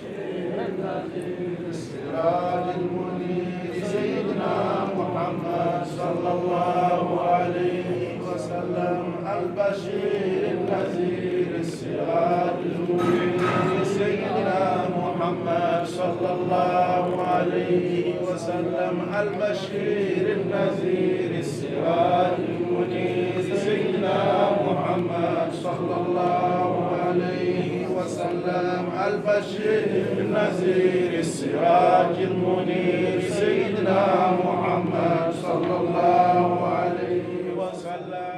البشير النذير السراج المنير سيدنا محمد صلى الله عليه وسلم البشير النذير السراج المنير سيدنا محمد صلى الله عليه وسلم البشير النذير السراج المنير سيدنا محمد صلى الله عليه وسلم البشير النذير السراج المنير سيدنا محمد صلى الله عليه وسلم.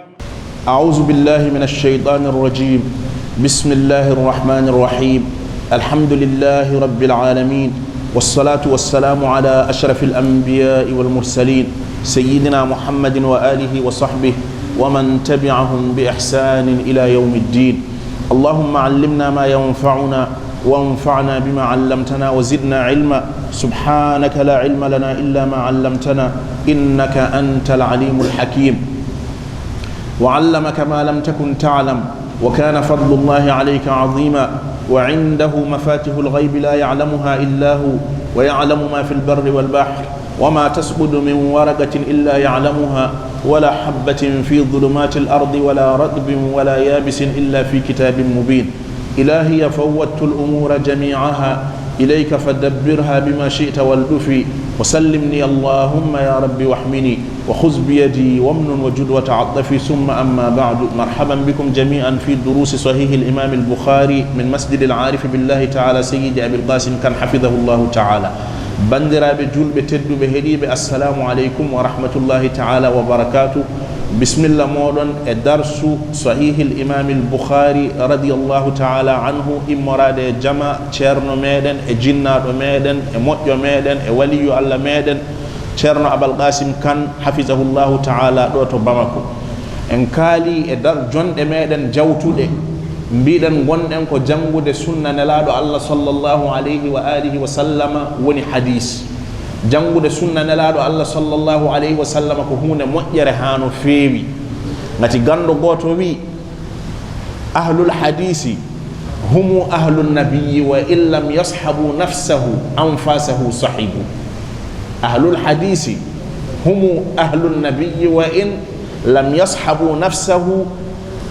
أعوذ بالله من الشيطان الرجيم. بسم الله الرحمن الرحيم. الحمد لله رب العالمين، والصلاة والسلام على أشرف الأنبياء والمرسلين سيدنا محمد وآله وصحبه ومن تبعهم بإحسان إلى يوم الدين. اللهم علمنا ما ينفعنا وانفعنا بما علمتنا وزدنا علما. سبحانك لا علم لنا إلا ما علمتنا إنك أنت العليم الحكيم. وعلمك ما لم تكن تعلم وكان فضل الله عليك عظيما. وعنده مفاتح الغيب لا يعلمها إلا هو ويعلم ما في البر والبحر وما تسقط من ورقة إلا يعلمها ولا حبة في ظلمات الأرض ولا رطب ولا يابس إلا في كتاب مبين. إلهي فوضت الأمور جميعها إليك فدبرها بما شئت والدفي وسلمني اللهم يا ربي واحمني وخذ بيدي وامن وجد وتعطفي. ثم أما بعد، مرحبا بكم جميعا في دروس صحيح الإمام البخاري من مسجد العارف بالله تعالى سيد أبي القاسم كان حفظه الله تعالى. بندرابي جلبي تدوبي هديبي السلام عليكم ورحمة الله تعالى وبركاته. بسم الله مودون درس صحيح الإمام البخاري رضي الله تعالى عنه. إمراد جمع تشيرنو ميدن جنات ميدن موجو ميدن ولي الله ميدن تشيرنو أبو القاسم كان حفظه الله تعالى دوتو بامكو. إن كالي در جون ميدن جوتو دي مبيدن غندن كو جانغودي سنة نلادو الله صلى الله عليه وآله وسلم وني حديث. jangude sunna nelaɗo allah sallllahu alayhi wa sallam ko hunde moƴƴere hano feewi. ngati gando goto wi ahlul hadisi humu ahlun nabiyyi wa in lam yashabu nafsahu anfasahu sahibu. ahlul hadisi humu ahlun nabiyyi wa in lam yashabu nafsahu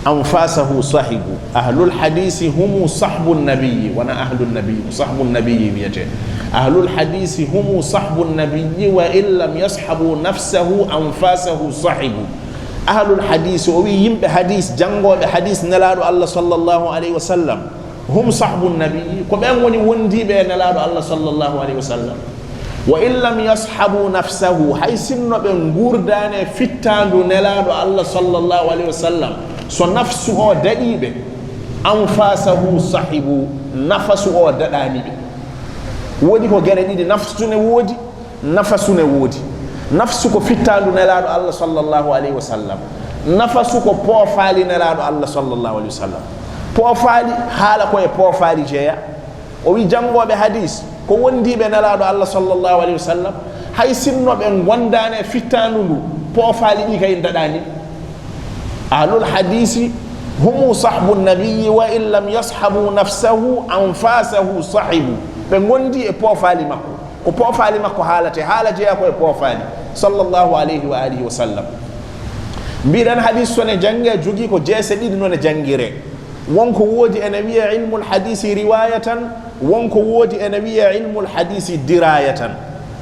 anfasahu sahibu. ahlul hadisi humu sahbun nabiyyi wana ahlun nabiyyi sahbun nabiyyi wiyete. ahlul hadisi humu sahbun nabiyyi wa in lam yashabu nafsahu anfasahu sahibu. ahlul hadisi o wi yimɓe hadis jangoɓe hadis nelaɗo allah sallllahu alayhi wa sallam hum sahbun nabiyyi ko ɓen woni wondiɓe e nelaɗo allah sallllahu alayhi wa sallam. wa in lam yashabu nafsahu hay sinno ɓe gurdane fittandu nelaɗo allah sallllahu alayhi wa sallam so nafsu o daɗiɓe anfasahu sahibu nafasu o daɗaniɓe. woodi ko gere ɗiɗi, nafsu ne woodi nafasu ne woodi. nafsu ko fittandu nelaɗo allah sallllahu alayhi wa sallam, nafasu ko poofaali nelaɗo allah sallllahu alayhi wa sallam. poofaali haala koye poofaali jeeya. o wi jangoɓe hadis ko wondiɓe nelaɗo allah sallllahu alayhi wa sallam hay sinnoɓe gondane fittandu ndu poofaali ɗi kay daɗani. ahlul hadisi humu sahbu nabiyyi wa in lam yashabu nafsahu anfasahu sahibu. ɓe gondi e poofaali makko, ko poofaali makko haalate haala jeeya ko e poofaali sallllahu alayhi wa alihi wa sallam. mbiɗen hadis sone jange jogui ko jeese ɗiɗi noon e jangire. wonko woodi ene wiya ilmul hadisi riwayatan, wonko woodi ene wiya ilmul hadisi dirayatan.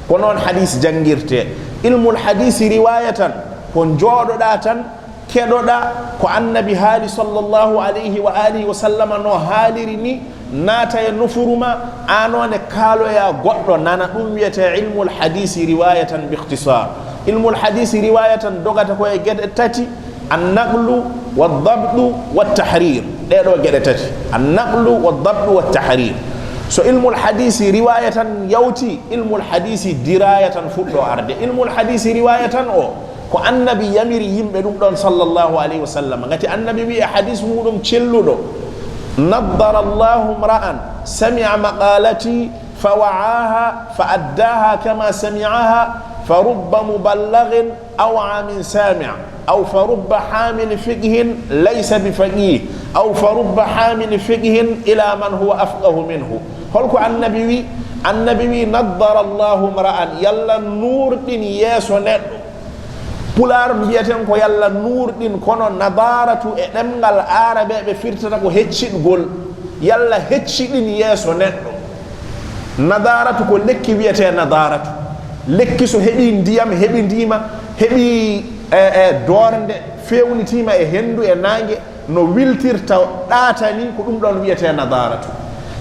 ko noon hadis jangirte. ilmul hadisi riwayatan ko jooɗoɗa tan keɗoɗa ko annabi haali sallllahu alayhi wa alihi wa sallam no haaliri ni, naata e nofuruma anone kaaloya goɗɗo nana. ɗum wiyete ilmul hadisi riwayatan bi ikhtisar. ilmul hadisi riwayatan dogata koye gueɗe tati: annaqlu waddabdu wattahrir. ɗeɗo gueɗe tati: annaqlu waddabdu wattahrir. so ilmul hadisi riwayatan yawti, ilmul hadisi dirayatan fuɗɗo arde. ilmul hadisi riwayatan o ko annabi yamiri yimɓe ɗum ɗon sallllahu alayhi wa sallam. ngati annabi wi e hadis muɗum celluɗo: naddara allahu mra'an sami'a maqalati fa wa'aha fa addaha kama sami'aha fa rubba muballighin aw'a min sami', aw fa rubba hamil fiqhin laysa bi faqih, aw fa rubba hamil fiqhin ila man huwa afqahu minhu, holko annabi wi naddara allahu mra'an yalla nurɗin yeeso neɗɗo pular mbiyaten ko yalla nurɗin kono nadaratu e ɗemgal araɓeɓe firtata ko hecciɗgol yalla hecciɗin yeeso neɗɗo nadaratu ko lekki wiyete nadaratu lekki so heɓi ndiyam heɓi ndima heɓi doorde fewnitima e hendu e nangue no wiltirta ɗatani ko ɗum ɗon wiyete nadaratu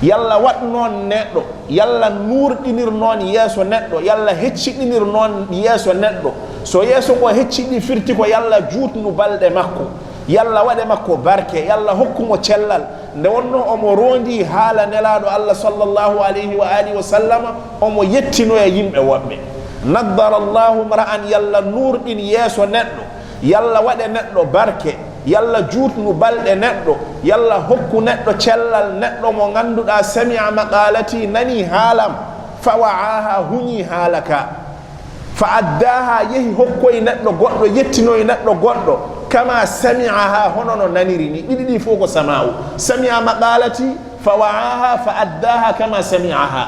yalla wat noon neɗɗo yalla nurɗinir noon yeeso neɗɗo yalla hecciɗinir noon yeeso neɗɗo so yeeso ko hecciɗi firti ko yalla juutnu balɗe makko yalla waɗe makko barke yalla hokkumo cellal nde wonno omo rondi haala nelaɗo Allah sallallahu alayhi wa alihi wa sallama omo yettino e yimɓe woɓɓe naddara allahu mra'an yalla nurɗin yeeso neɗɗo yalla waɗe neɗɗo barke yalla juutnu balɗe neɗɗo yalla hokku neɗɗo cellal neɗɗo mo ganduɗa sami'a maqalati nani haalam fa wa'aha huñi haala ka fa addaha yehi hokkoye neɗɗo goɗɗo yettinoye neɗɗo goɗɗo kama sami'aha hono no naniri ni ɗiɗi ɗi fof ko sama'u sami'a maqalati fa wa'aha fa addaha kama sami'aha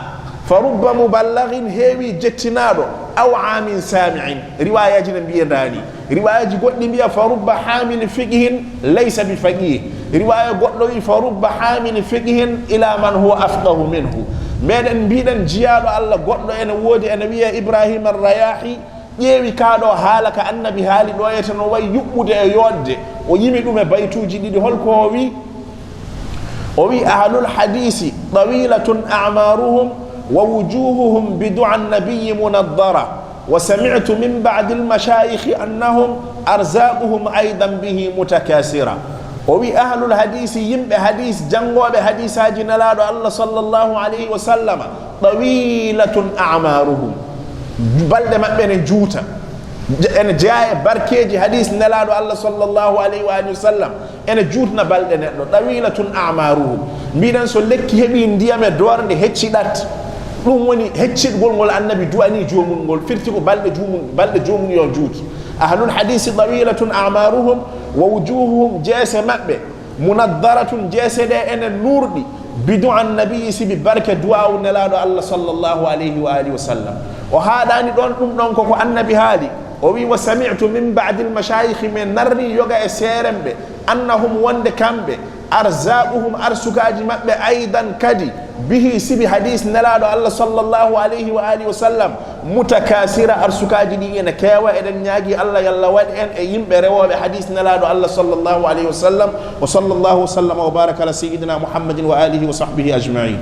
fa rubba muballagin heewi jettinaɗo aw amin sami'in riwayaji ne mbiyendani riwayaji goɗɗi mbiya fa rubba hamil fiqihin laysa bi faqih riwaya goɗɗo wi fa rubba hamil fiqihin ila man huwa afqahu minhu meɗen mbiɗen jiyaɗo Allah goɗɗo ene woodi ene wiya Ibrahima Rayahi ƴeewi kaɗo haala ka annabi haali ɗo yete no wayi yuɓɓude e yodde o yimi ɗum e baytuji ɗiɗi holko o wi ahlul hadisi tawilatun a'maruhum wa wujuhuhum bidu'a an-nabiyyi munaddara wa sami'tu min ba'di al-mashayikh annahum arzaquhum aidan bihi mutakasira o wi ahlul hadisi yimɓe hadis jangoɓe hadisaji nelaɗo Allah sallallahu alayhi wa sallama tawilatun a'maruhum balɗe maɓɓe ne juuta ene jeeya e barkeji hadis nelaɗo Allah sallallahu alayhi wa sallam ene juutna balɗe neɗɗo tawilatun a'maruhum mbiɗen so lekki heeɓi ndiyam e dorde hecciɗat ɗum woni hecciɗgol ngol annabi duwani jomum ngol firti ko balɗe jomum yo juuti ahlul hadisi tawilatun a'maruhum wa wujuhuhum jeese maɓɓe munaddaratun jeese ɗe ene nurɗi bidu annabi sibi barke duwawu nelaɗo Allah sallallahu alayhi wa alihi wa sallam o haaɗani ɗon ɗum ɗon koko annabi haali o wi wa sami'tu min ba'di al-mashayikh min narri yoga e seremɓe annahum wonde kamɓe arzaquhum arsukaji maɓɓe aidan kadi bihi sibi hadis nelaɗo Allah sallallahu alayhi wa alihi wa sallam mutakasira arsukaji ɗi ene keewa eɗen ñaagui Allah yalla waɗi en e yimɓe rewoɓe hadis nelaɗo Allah sallallahu alayhi wa sallam wa sallallahu wa sallama wa baraka ala sayyidina Muhammadin wa alihi wa sahbihi ajma'in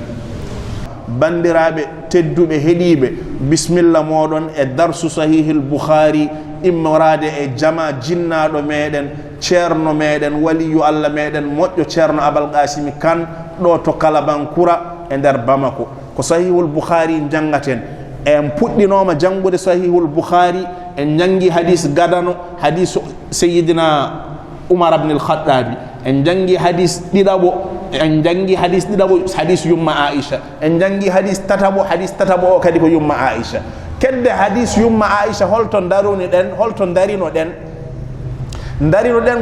bandiraɓe tedduɓe heeɗiɓe bisimilla moɗon e darsu sahihil Bukhari immorade e jama jinnaɗo meɗen ceerno meɗen waliyu Allah meɗen moƴƴo ceerno Abal Qasimi Kane ɗo to Kalabankura e nder Bamako ko sahihul Bukhari jangaten en puɗɗinoma jangude sahihul Bukhari en jangi hadis gadano hadis Sayyidina Umar ibn al-Khattabi en jangi hadis ɗiɗaɓo en jangi hadis ɗiɗaɓo hadis yumma Aisha en jangi hadis tataɓo o kadi ko yumma Aisha kedde hadis yumma Aisha holton daruni ɗen holton darino ɗen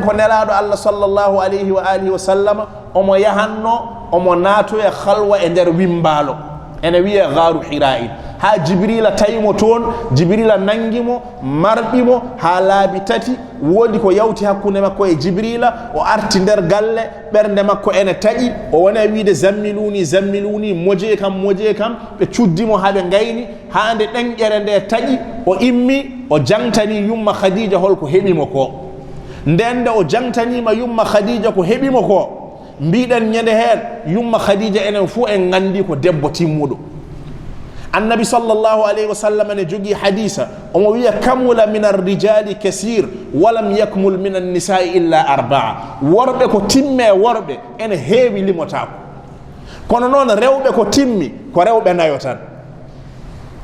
ko nelaɗo Allah sallallahu alayhi wa alihi wa sallam omo yahanno omo naato e khalwa e nder wimbalo ene wiye gharu hira'in ha Jibrila tawimo toon Jibrila nangimo marɓimo ha laabi tati woodi ko yawti hakkunde makko e Jibrila o arti nder galle ɓernde makko ene taƴi o wona wiide zammiluni moje kam ɓe cuddimo haɓe gayni ha nde ɗenƴere nde taƴi o immi o jangtani yumma Khadija holko heɓimo ko nden nde o jangtanima yumma Khadija ko heɓimo ko mbiɗen ñande heen yumma Khadija enen fuu en gandi ko debbo timmuɗo annabi sallallahu alayhi wa sallam ne jogi hadisa omo wiya kamula min arrijali kasir walam yakmul min annisai illa arbaa worɓe ko timme worɓe ene heewi limotako kono noon rewɓe ko timmi ko rewɓe nayo tan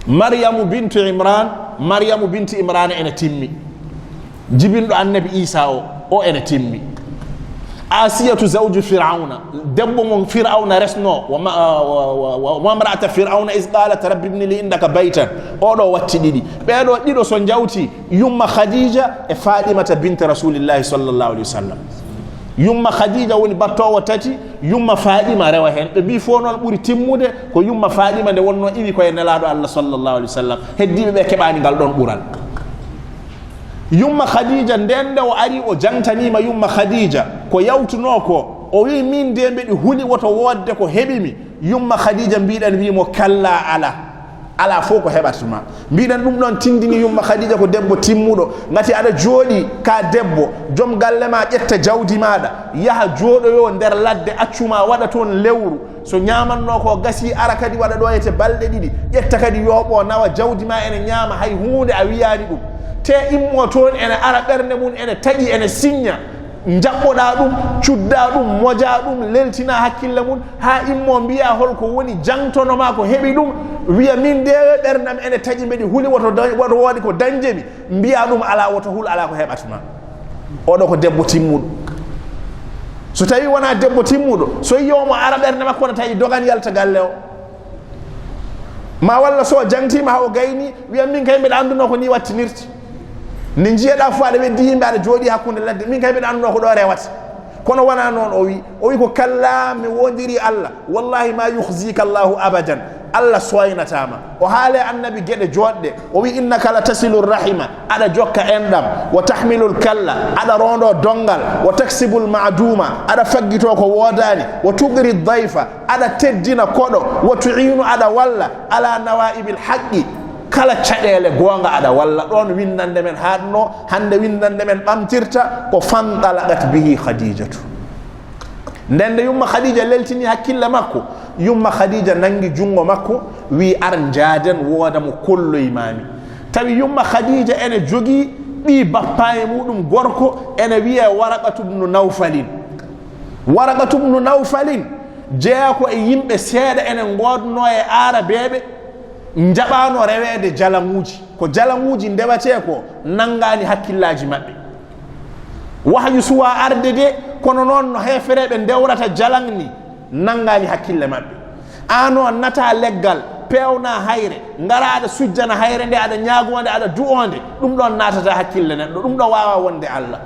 maryamu bintu imran ene timmi jibinɗo annabi Isa o ene timmi asiyatu zawju fir'auna debbo mo fir'auna resno wa mar'ata fir'auna is qalat rabbi ibn li indaka baytan oɗo watti ɗiɗi ɓeɗo ɗiɗo so jawti yumma Khadija e Fatimata bint rasulillahi sallallahu alayhi wa sallam yumma khadija woni battowo tati yumma fadima rewa hen ɓe mbi fo noon ɓuuri timmude ko yumma fadima nde wonno iwi koye nelaɗo Allah sallallahu alaihi wasallam heddiɓe ɓe keɓani ngal ɗon ɓural yumma khadija nden nde o ari o jangtanima yumma khadija ko yawtuno ko o wi min de mbeɗi huuli woto wodde ko heɓimi yumma khadija mbiɗen wimo kalla ala fof ko heɓatma mbiɗen ɗum ɗon tindini yumma khadija ko debbo timmuɗo gati aɗa jooɗi ka debbo joom galle ma ƴetta jawdi maɗa yaha jooɗoyo nder ladde accuma waɗa toon lewru so ñamanno ko gasi ara kadi waɗa ɗo yete balɗe ɗiɗi ƴetta kadi yooɓo nawa jawdi ma ene ñaama hay hunde a wiyani ɗum te immo toon ene ara ɓernde mum ene tagui ene signa jaɓɓoɗa ɗum cudda ɗum moja ɗum leltina hakkille mum ha immo mbiya holko woni jangtonoma ko heeɓi ɗum wiya min de ɓerdam ene taƴi mbeɗi huuli woto woodi ko dañjemi mbiya ɗum ala woto huul ala ko heɓatma oɗo ko debbo timmuɗo so tawi wona debbo timmuɗo so yiyomo ara ɓerde makko ne tawi dogan yalta galle o ma walla so jangtima ha o gayni wiya min kay mbeɗa anduno ko ni wattinirti ni jiyeɗa fo aɗa weddi yimɓe aɗa jooɗi hakkude ladde min kay mbeɗa anduno ko ɗo rewata kono wona noon o wi ko kalla mi wondiri Allah wallahi ma yukhzika Allahu abadan Allah soynatama o haale annabi gueɗe joɗɗe o wi innaka la tasilu rahima aɗa jokka enɗam wa tahmilu lkalla aɗa rondo dongal wa taksibu lmaduma aɗa faggito ko wodani wa tugri dayfa aɗa teddina koɗo wa tuinu aɗa walla ala nawaibi lhaqqi kala caɗele gonga aɗa walla ɗon windande men haɗno hande windande men ɓamtirta ko fandalagat bihi khadijatu ndende yumma khadija leltini hakkille makko yumma khadija nangi jungo makko wi ar jaaden wooda mo kolloymami tawi yumma khadija ene jogui ɓi bappaye muɗum gorko ene wiye waraqatu bnu nawfalin jeeya ko e yimɓe seeɗa ene godno e arabeɓe jaɓano rewede jalamuji ko jalamuji ndewate ko nangani hakkillaji maɓɓe wahyu suwa arde de kono noon no hefereɓe ndewrata jalang ni nangani hakkille maɓɓe ano nata leggal pewna hayre ngara aɗa sujjana hayre nde aɗa ñagonde aɗa du'onde ɗum ɗon natata hakkille neɗɗo ɗum ɗo wawa wonde Allah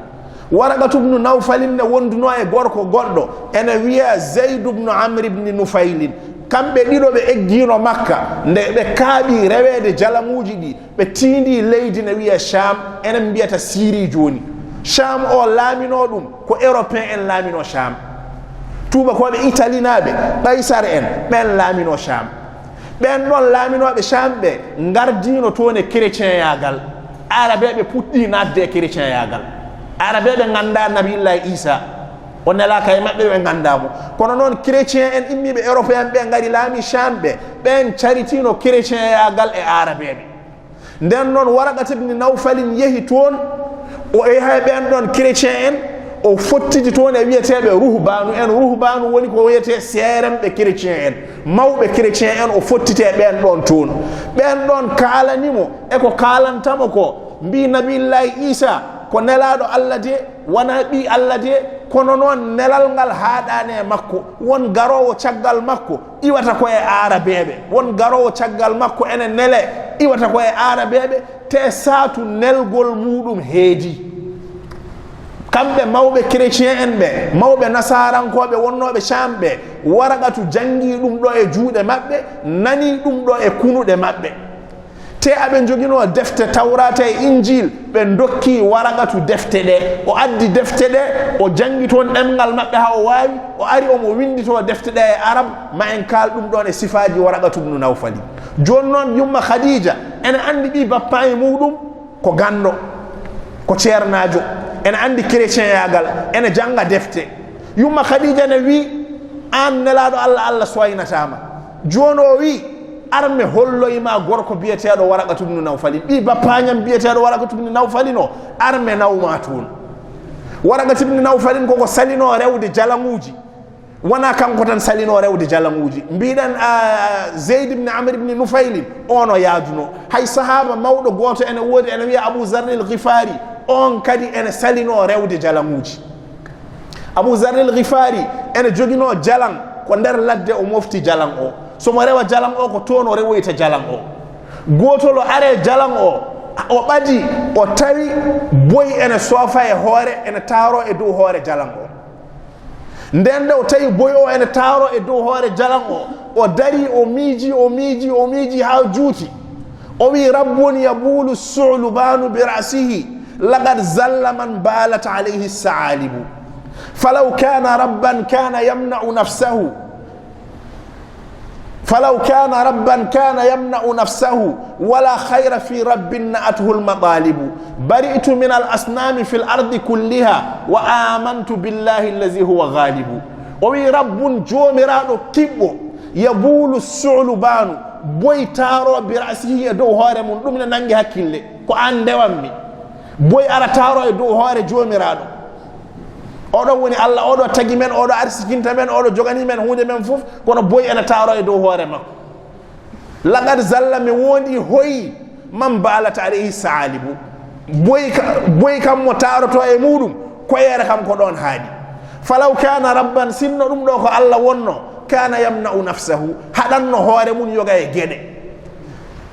waraqatu bnu nawfalin ne wonduno e gorko goɗɗo ene wiya zeydu bnu amri bni nufaylin kamɓe ɗiɗo ɓe eggino makka nde ɓe kaaɓi rewede jalamuji ɗi ɓe tindi leydi ne wiya sham enen mbiyata Syrie joni sham o laamino ɗum ko européen en laamino sham tubakoɓe italie naɓe ɓaysar en ɓen laamino sham ɓen ɗon laaminoɓe sham ɓe gardino toon e chrétien yagal arabeɓe puɗɗi nadde e chrétien yagal arabeɓe ganda nabiullahi isa o nelaka e maɓɓe ɓe gandamo kono noon chrétien en immiɓe européen ɓe gari laami sham ɓe ɓen caritino chrétien yagal e arabeɓe nden noon waraqat ibni nawfalin yeehi toon o yaha ɓen ɗon chrétien en o fottidi toon e wiyeteɓe ruhbanu woni ko wiyete seeremɓe chrétien en mawɓe chrétien en o fottite ɓen ɗon toon ɓen ɗon kaalanimo eko kaalantamo ko mbi nabillahi isa ko nelaɗo Allah de wona ɓi Allah de kono noon nelal ngal haɗani e makko won garowo caggal makko iwata ko e arabeɓe won garowo caggal makko ene nele iwata ko e arabeɓe te satu nelgol muɗum heedi kamɓe mawɓe chrétien en ɓe mawɓe nasarankoɓe wonnoɓe sham ɓe waraqatu jangi ɗum ɗo e juuɗe maɓɓe nani ɗum ɗo e kunuɗe maɓɓe te aɓe jogino defte tawrata e injil ɓe dokki waraqatu defte ɗe o addi defte ɗe o jangi toon ɗemgal maɓɓe ha o wawi o ari omo windito defte ɗe e arab ma en kal ɗum ɗon e sifaji waraqatu bnu nawfali joni noon yumma khadija ene andi ɓi bappa e muɗum ko ganɗo ko ceernajo ene andi chrétien yagal ene janga defte yumma khadija ne wi an nelaɗo Allah soynatama joni o wi arme holloyma gorko biyeteɗo waraqatu bnu nawfali ɓi bappañam biyeteɗo waraqatu bnu nawfali no arme nawma toon waraqatu bnu nawfalin koko salino rewde jalamuji wona kanko tan salino rewde jalamuji mbiɗen zeyd ibne amr ibni nufaylin ono yaaduno hay sahaba mawɗo goto ene woodi ene wiya abou zarril ghifari on kadi ene salino rewde jalamuji abou zarril ghifari ene joguino jalan ko nder ladde o mofti jalan o somo rewa jalan o ko toon o rewoyta jalan o gotol o are jalan o ɓadi o tawi boyi ene soofa e hoore ene taaro e dow hoore jalan o nden de o tawi boy o ene taaro e dow hoore jalan o dari o miiji ha juuti o wi rabbun yabulu sulubanu bi ra'sihi laqad zalla man balat alayhi saalibu falaw kana rabban kana yamna'u nafsahu فلو كان ربا كان يمنع نفسه ولا خير في رب نأته المطالب برئت من الأصنام في الأرض كلها وآمنت بالله الذي هو غالب وي رب جومرانو كيبو يبول الثعلبان بوي تارو برأسه يدو هوري من دمنا نانجي هكيلي كو ande wammi boy ara taro e dow hoore jomiraɗo oɗo woni Allah oɗo tagi men oɗo arsikinta men oɗo jogani men hunde men fof kono boy ene taro e dow hoore makko laqad zalla mi wondi hoyi man balata alayhi saalibu boy kam mo taroto e muɗum koyere kam ko ɗon haaɗi falaw kana rabban sinno ɗum ɗo ko Allah wonno kana yamna'u nafsahu haɗanno hoore mum yoga e gueɗe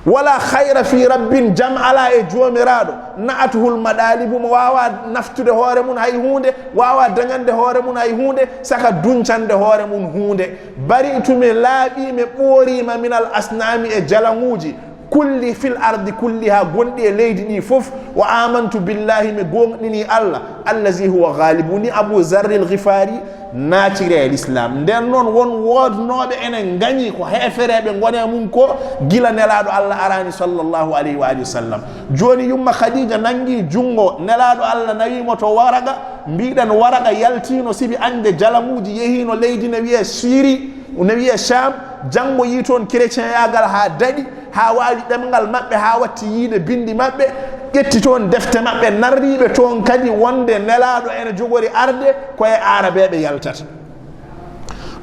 wala khayra fi rabbin jam ala e jomiraɗo na'atuhul madalibu mo wawa naftude hoore mum hay hunde wawa dañande hoore mum hay hunde saka duncande hoore mum hunde bari tumi laaɓimi ɓoorima min al asnami e jalaŋuji kulli fil ardi kulliha gonɗi e leydi ɗi fof wa amantu billahi mi gonɗini Allah allazi huwa ghalibu ni Abu Zarr al-Ghifari naatiri e l'islam nden noon won wodnoɓe enen gañi ko hefereɓe gone mum ko gila nelaɗo Allah arani sallllahu alayhi wa alihi wa sallam joni yumma Khadija nangi jungo nelaɗo Allah nawimo to Waraqa mbiɗen Waraqa yaltino sibi ande jalamuji yehino leydi ne wiye Syrie ne wiye Sham janggo yi toon chrétien yagal ha daɗi ha wawi ɗemgal maɓɓe ha watti yiide bindi maɓɓe ƴetti toon defte maɓɓe narriɓe toon kadi wonde nelaɗo ene jogori arde koye arabeɓe yaltata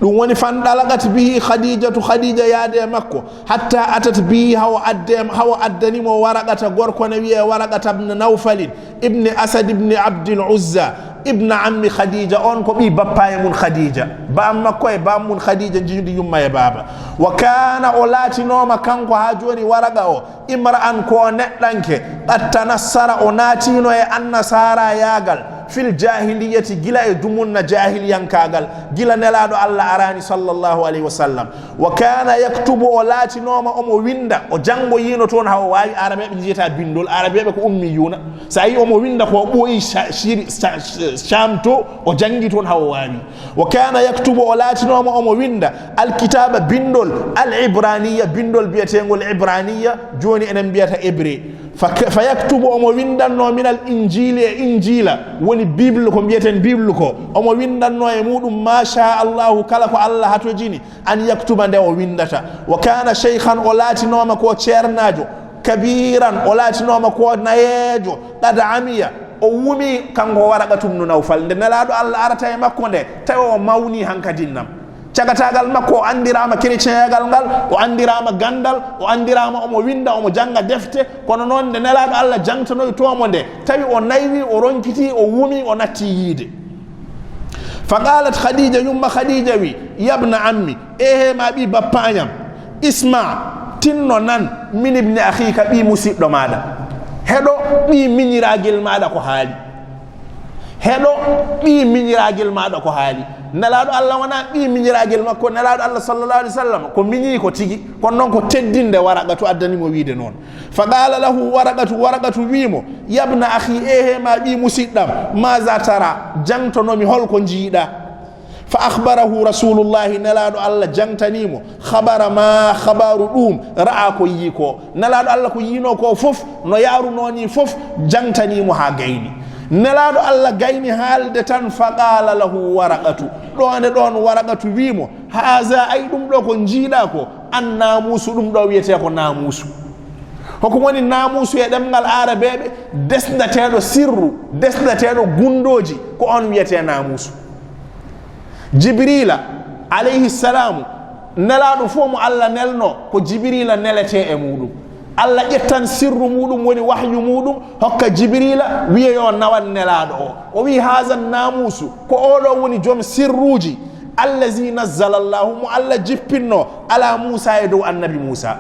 ɗum woni fanɗalagat bihi khadija yaade e makko hatta atat bihi hawa addanimo Waraqata gorko ne wiye Waraqata ibne Nawfalin ibne Asad ibne Abdil Uzza ibne ammi Khadija on ko ɓi bappaye mum Khadija bam makko e bam mum Khadija jiidi yumma e baba wa kana o laatinoma kanko ha joni Waraqa o imra'an ko neɗɗanke qad tanassara o naatino e annasara yagal fil jahiliyati gila e dumunna jahiliyankagal gila nelaɗo Allah arani sallllahu alayhi wa sallam wa kana yaktubu o laatinoma omo winda o janggo yino toon hawo wawi arabeɓe jiyata bindol arabeɓe ko ummiyuna sa yi omo winda ko ɓooyi Sham to o jangi toon hawo wawi wa kana yaktubu o laatinoma omo winda alkitaba bindol al-ibraniya bindol biyetegol ibraniya joni enen mbiyata hébré fa yaktubu omo windanno min al injili e injila woni bible ko mbiyeten bible ko omo windanno e muɗum ma sha Allahu kala ko Allah hatojini an yaktuba nde o windata wa kana cheikhan o laatinoma ko ceernajo kabiran o laatinoma ko nayejo qad amiya o wumi kanko Waraqatu ibn Nawfal nde nelaɗo Allah arata e makko nde tawi o mawni hankadinnam cagatagal makko o andirama chrétien yagal ngal o andirama gandal o andirama omo winda omo janga defte kono noon nde nelaɗo Allah jangtanoy tomo nde tawi o naywi o ronkiti o wumi o natti yiide fa qalat Khadija yumma Khadija wi yabna ammi ehe ma ɓi bappañam isma tinno nan min ibni akhika ɓi musidɗo maɗa heɗo ɓi miñiragel maɗa ko haali heɗo ɓi miñiragel maɗa ko haali nelaɗo Allah wona ɓi miñiragel makko nelaɗo Allah sallallahu alaihi wasallam ko miñi ko tigi kono noon ko teddinde Waraqatu addanimo wiide noon fa qala lahu Waraqatu wimo yabna akhi ehe ma ɓi musidɗam maza tara jangtonomi holko jiiɗa fa akhbarahu rasulullahi nelaɗo Allah jangtanimo khabara ma khabaru ɗum ra'a ko yi ko nelaɗo Allah ko yino ko fof no yarunoni fof jangtanimo ha gayni nelaɗo Allah gayni haalde tan faqala lahu Waraqatu ɗone ɗon Waraqatu wimo haza ay ɗum ɗo ko jiiɗa ko an namusu ɗum ɗo wiyete ko namusu hoko woni namusu e ɗemgal arabeɓe desdateɗo sirru desdateɗo gundoji ko on wiyete namusu Jibrila alayhi salamu nelaɗo fo mo Allah nelno ko Jibrila nelete e muɗum Allah ƴettan sirru muɗum woni wahyu muɗum hokka Jibrila wiye yo nawan nelaɗo o wi haza namusu ko oɗo woni joom sirruji allazi nazzala Allahu mo Allah jippinno ala Musa e dow annabi Musa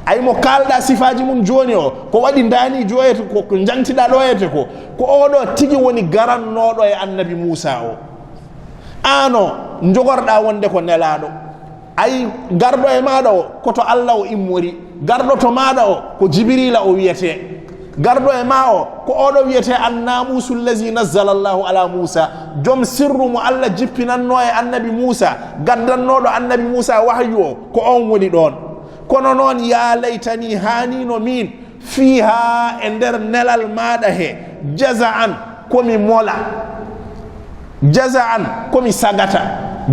ay mo kalɗa sifaji mum joni o ko waɗi dani joyete ko jangtiɗa ɗoyete ko oɗo tigi woni garannoɗo e annabi Musa o ano jogorɗa wonde ko nelaɗo ay garɗo e maɗa o koto Allah o immori garɗo to maɗa o ko Jibrila o wiyete garɗo e ma o ko oɗo wiyete annamusu llazi nazzala Allahu ala Musa joom sirru mo Allah jippinanno e annabi Musa gaddannoɗo annabi Musa wahyu o ko on woni ɗon kono noon ya laytani hanino min fiha e nder nelal maɗa he jaza'an komi mola jaza'an komi sagata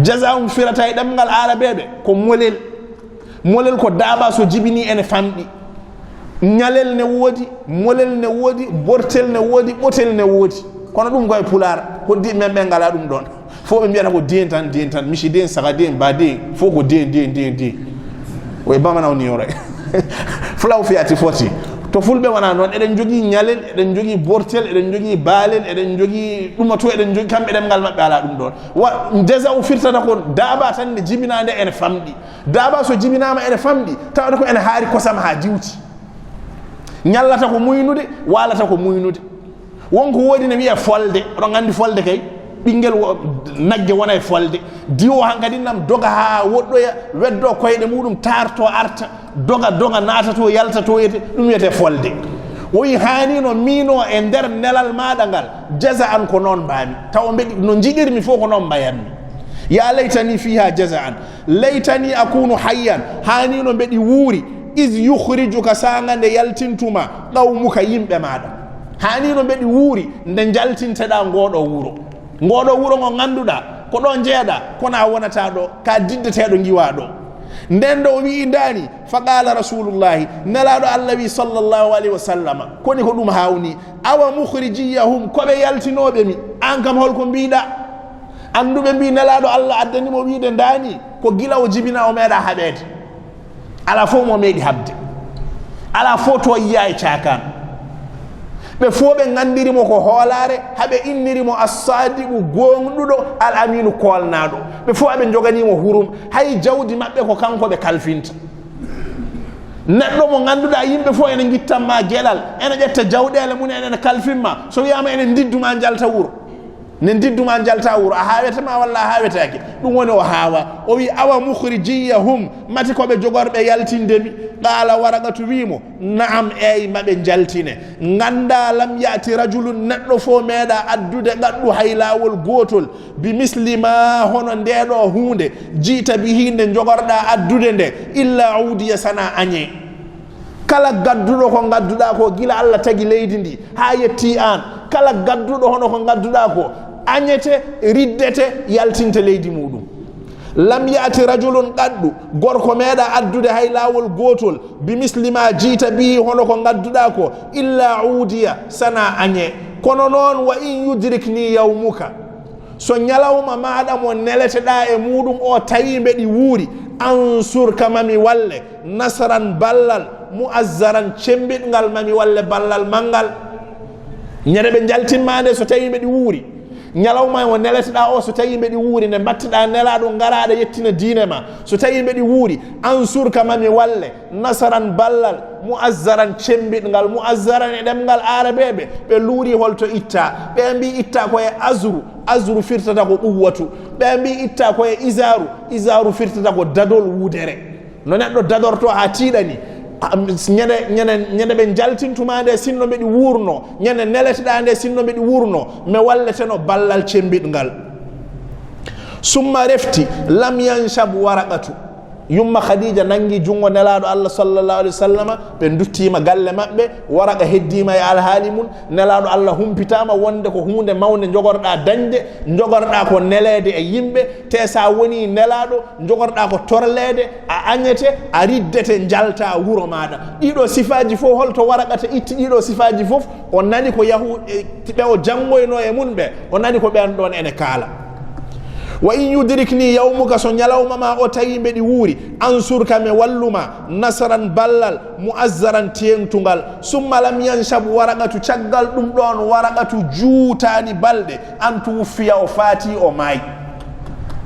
jaza'un firata e ɗemgal arabeɓe ko molel ko daaba so jibini ene famɗi ñalel ne woodi molel ne woodi bortel ne woodi ɓotel ne woodi kono ɗum koye pular hoddi men ɓe ngala ɗum ɗon fof ɓe mbiyata ko den tan michi den saka den ba den fof ko den oye bamana o niyore fulaw fiyati foti to fulɓe wona noon eɗen jogii ñalel eɗen jogii bortel eɗen jogii baalel eɗen jogii ɗumato eɗen jogii kamɓe ɗemngal maɓɓe ala ɗum ɗon wa desa o firtata ko daaba tan nde jibinande ene famɗi daaba so jibinama ene famɗi tawata ko ene haari kosam ha jiwti ñallata ko muynude walata ko muynude wonko woodi ne wiya folde oɗon gandi folde kay ɓinguel nagge wona e folde diwo hankadi nam doga ha woɗɗoya weddo koyɗe muɗum tarto arta doga natato yaltato yete ɗum wiyete folde o wi hanino mino e nder nelal maɗa ngal jaza an ko noon mbami taw mbeɗi no jiɗirmi fof ko noon mbayatmi ya laytani fiha jaza an laytani akunu hayyan hanino mbeɗi wuuri is yukhrijuka sanga nde yaltintuma qawmuka yimɓe maɗa hanino mbeɗi wuuri nde jaltinteɗa ngoɗo wuro ngo ganduɗa ko ɗo jeeɗa kono a wonata ɗo ka diddeteɗo giwa ɗo nden ɗo o wi dani fa qala rasulullahi nelaɗo Allah wi sallllahu alayhi wa sallama koni ko ɗum hawni awa mukhrijiyahum koɓe yaltinoɓe mi an kam holko mbiɗa anduɓe mbi nelaɗo Allah addanimo wiide dani ko gila o jibina o meeɗa haɓede ala fof mo meeɗi habde ala fof to yiya e cakan ɓe fof ɓe gandirimo ko hoolare haɓe innirimo assadiqu gonɗuɗo al aminu kolnaɗo ɓe fof aɓe joganimo hurum hay jawdi maɓɓe ko kanko ɓe kalfinta neɗɗo mo ganduɗa yimɓe fof ene guittanma gueɗal ene ƴetta jawɗele mum ene kalfinma so wiyama ene didduma jalta wuuro ne didduma jalta wuuro a hawetama walla a hawetake ɗum woni o haawa o wi awa mukhrijiyahum mati koɓe jogorɓe yaltindemi qala waraqatu wimo naam eyi maɓe jaltine ganda lam yati rajulun neɗɗo fo meeɗa addude gaɗɗu hay lawol gotol bi mislima hono ndeɗo hunde jiita bihi nde jogorɗa addude nde illa udiya sana añe kala gadduɗo ko gadduɗa ko gila Allah tagi leydi ndi ha yetti an kala gadduɗo hono ko gadduɗa ko añete riddete yaltinte leydi muɗum lam yati rajulun qaddu gorko meeɗa addude hay lawol gotol bi mislima jiita bi hono ko gadduɗa ko illa udiya sana añe kono noon wa in yudrikni yawmuka so ñalawma maɗa mo neleteɗa e muɗum o tawi mbeɗi wuuri ansurka mami walle nasran ballal muazzaran cembiɗgal mami walle ballal mangal ñande ɓe jaltinmande so tawi mbeɗi wuuri ñalawma o neleteɗa o so tawi mbeɗi wuuri nde batteɗa nelaɗo garaɗa yettina diine ma so tawi mbeɗi wuuri ansurka mami walle nasaran ballal muazzaran cembiɗgal muazzaran e ɗemgal arabeɓe ɓe luuri holto itta ɓe mbi itta koye azru firtata ko quwwatu ɓe mbi itta koye isaru firtata ko dadol wudere no neɗɗo dadorto ha tiiɗani ñande ɓe jaltintuma nde sinno mbeɗi wurno ñande neleteɗa nde sinno mbeɗi wurno mi walleteno ballal cembiɗgal summa refti lam yanshab waraqatu yumma khadija nangi jungo nelaɗo Allah sallallahu alaihi wasallam ɓe duttima galle maɓɓe waraqa heddima e alhaali mum nelaɗo Allah humpitama wonde ko hunde mawde jogorɗa dañde jogorɗa ko nelede e yimɓe te sa woni nelaɗo jogorɗa ko torlede a añete a riddete jalta wuro maɗa ɗiɗo sifaji fof holto waraqata itti ɗiɗo sifaji fof o nani ko yahuɓe o janggoyno e mun ɓe o nani ko ɓen ɗon ene kaala wa in yudrikni yawmuka so ñalawma ma o tawi mbeɗi wuuri ansurka mi walluma nasran ballal muazzaran tengtugal summa lam yanshab waraqatu caggal ɗum ɗon waraqatu juutani balɗe an tuwuffiya o faati o maayi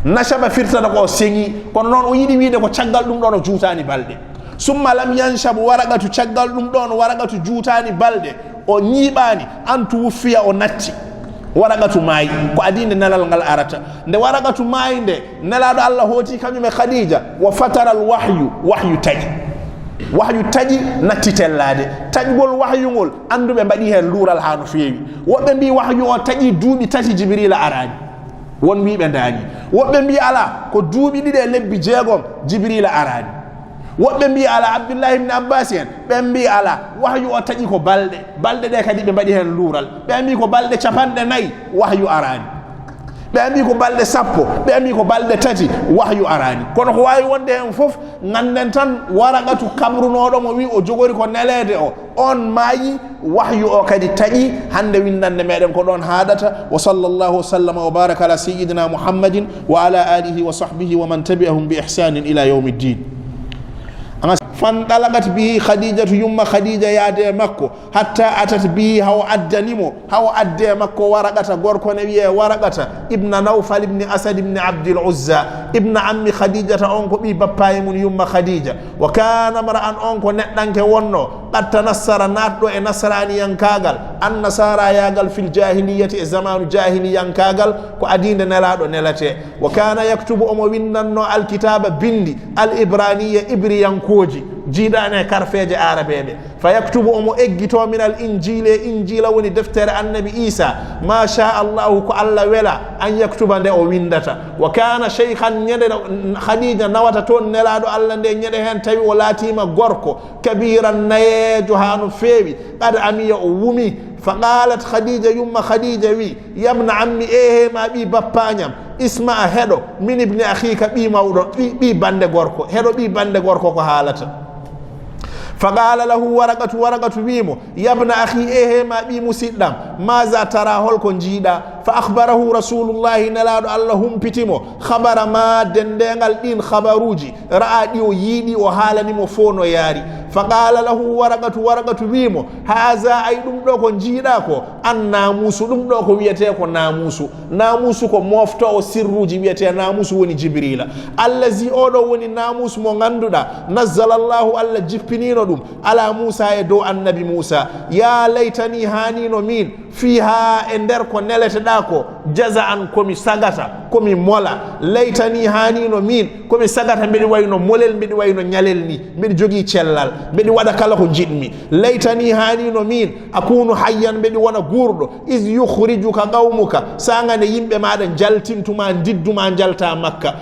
nashaba firtata ko seŋi kono noon o yiɗi wiide ko caggal ɗum ɗon o juutani balɗe summa lam yanshab waraqatu caggal ɗum ɗon waraqatu juutani balɗe o ñiiɓani an tuwuffiya o natti waraqatu maayi ko adinde nelal ngal arata nde waraqatu maayi nde nelaɗo Allah hooti kañum e Khadija wa fatara al wahyu taƴi nattitellade taƴgol wahyu ngol anduɓe mbaɗi hen luural ha no feewi woɓɓe mbi wahyu o taƴi duuɓi tati Jibrila arani won wiɓe daani woɓɓe mbi ala ko duuɓi ɗiɗi e lebbi 6 Jibrila arani woɓɓe mbi ala Abdullah ibn Abbas en ɓe mbi ala wahyu o taƴi ko balɗe ɗe kadi ɓe mbaɗi hen luural ɓe mbi ko balɗe 4 wahyu arani ɓe mbi ko balɗe 10 ɓe mbi ko balɗe 3 wahyu arani kono ko wawi wonde hen foof ganden tan waraqatu kamrunoɗo mo wi o jogori ko nelede o on maayi wahyu o kadi taƴi hande windande meɗen ko ɗon haɗata wa sallallahu wa sallama wa baraka ala sayyidina Muhammadin wa ala alihi wa sahbihi wa man tabi'ahum bi ihsanin ila yawmi ddin. فانطلقت به خديجة يم خديجة يادي مكو حتى أتت به هو أدنمو هو أدي مكو ورقة غوركو نبيه ورقة ابن نوفل ابن أسد ابن عبد العزى ابن عم خديجة أنكو بي باباي من يم خديجة وكان امرأ أنكو نتنك ونو قد تنصر ناتلو نصراني ينكاغل النصارى ياغل في الجاهلية زمان جاهلي ينكاغل كو أدين نلادو نلاتي وكان يكتب أمو ويننو الكتاب بندي الإبرانية إبري ينكوجي جيدان كارفيج عربي فيكتب أمو إجتو من الإنجيل وني دفتر النبي عيسى ما شاء الله كألا ولا أن يكتب عنده ويندتا وكان شيخا خديجة نواتتون نلادو الله نيدهن تبي ولاتيما غوركو كبيرا نيجوهانو فيبي قد أمي وومي فقالت خديجة يوم خديجة وي يا ابن عمي إيه ما بي بابانيام اسمع هدو من ابن أخيك بي مودو بي باند غوركو هدو بي باند غوركو كحالته فقال له ورقة بيمو يا ابن أخي إيه ما بي مسيدام ماذا ترى هلكن جيدا فأخبره رسول الله نلاد اللهم بتيمو خبر ما دندنغال دين خبروجي رأى ييدي وحالني مفونو ياري فقال له ورقة بيمو هذا أي دمدوكو جيداكو الناموس دمدوكو ويتيكو ناموس كو موفتو سروجي ويتي ناموس وني جبريل الذي أودو وني ناموس مغندودا نزل الله الله جبنينو على موسى يدو النبي موسى يا ليتني هانينو مين فيها اندر كو نلت داكو جزاء كومي ساغاتا كومي مولا ليتني هانينو مين كومي ساغاتا مبي وayno molel mbi wayno nyalel ni mbi jogi cellal mbi wada kala ko jidmi laytani hanino min akunu hayyan mbi wona gurdo iz yukhrijuka qaumuka sangane yimbe maada jaltintuma didduma jalta makka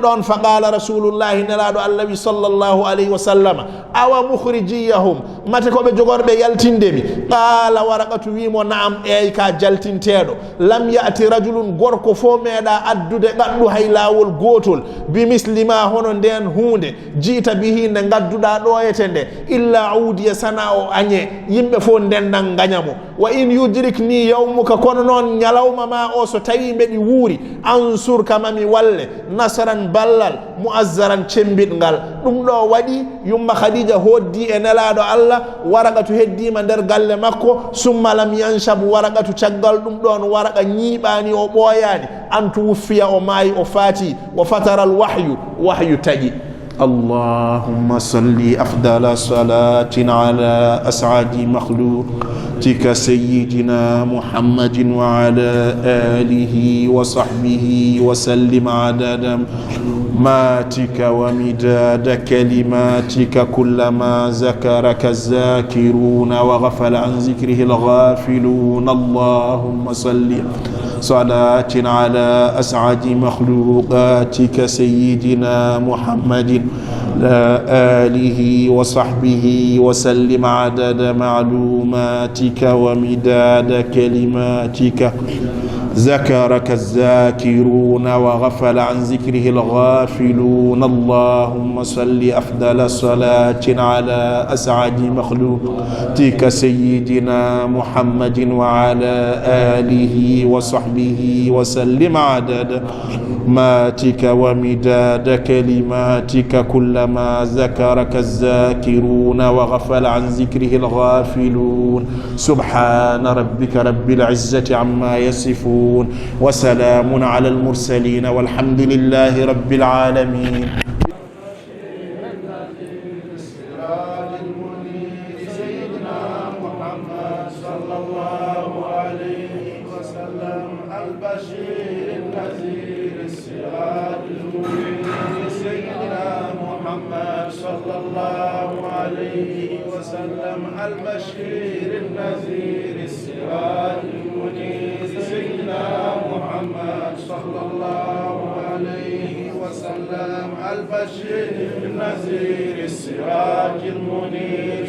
don faqala rasulullahi nalado allahi sallallahu alayhi wa sallam awa mukhrijiyahum mate ko be jogorbe yaltindemi qala waraqatu wimo na'am e ka jaltintedo lam ya'ti rajulun gorko fo meeda addude gaddu hay lawol gotol bi mislima hono den hunde jiita bihi ne gadduda do yetende illa udiya sana o anye yimbe fo dendan ganyamo wa in yudrikni yawmuka kono non nyalawma ma o so tawi mbedi wuri ansur kamami walle nasran ballal muazzaran cembidgal dum do wadi yumma khadija hoddi e nelado Allah waraqatu heddima der galle makko summa lam yanshab waraqatu caggal dum don waraqa nyibani o boyani antu wufiya o mai o fati wa fatara al wahyu taji اللهم صل أفضل صلاة على أسعد مخلوقك سيدنا محمد وعلى آله وصحبه وسلم عدد ماتك ومداد كلماتك كلما ذكرك الذاكرون وغفل عن ذكره الغافلون اللهم صل صلاة على أسعد مخلوقاتك سيدنا محمد آله وصحبه وسلم عدد معلوماتك ومداد كلماتك ذكرك الذاكرون وغفل عن ذكره الغافلون اللهم صل أفضل صلاة على أسعد مخلوقاتك سيدنا محمد وعلى آله وصحبه وسلم عدد ماتك ومداد كلماتك كلما ذكرك الذاكرون وغفل عن ذكره الغافلون سبحان ربك رب العزة عما يصفون وسلام على المرسلين والحمد لله رب العالمين. سيدنا محمد صلى الله عليه وسلم البشير النذير السراج المنير سيدنا محمد صلى الله عليه وسلم البشير النذير السراج المنير سيدنا محمد صلى الله عليه وسلم البشير النذير السراج المنير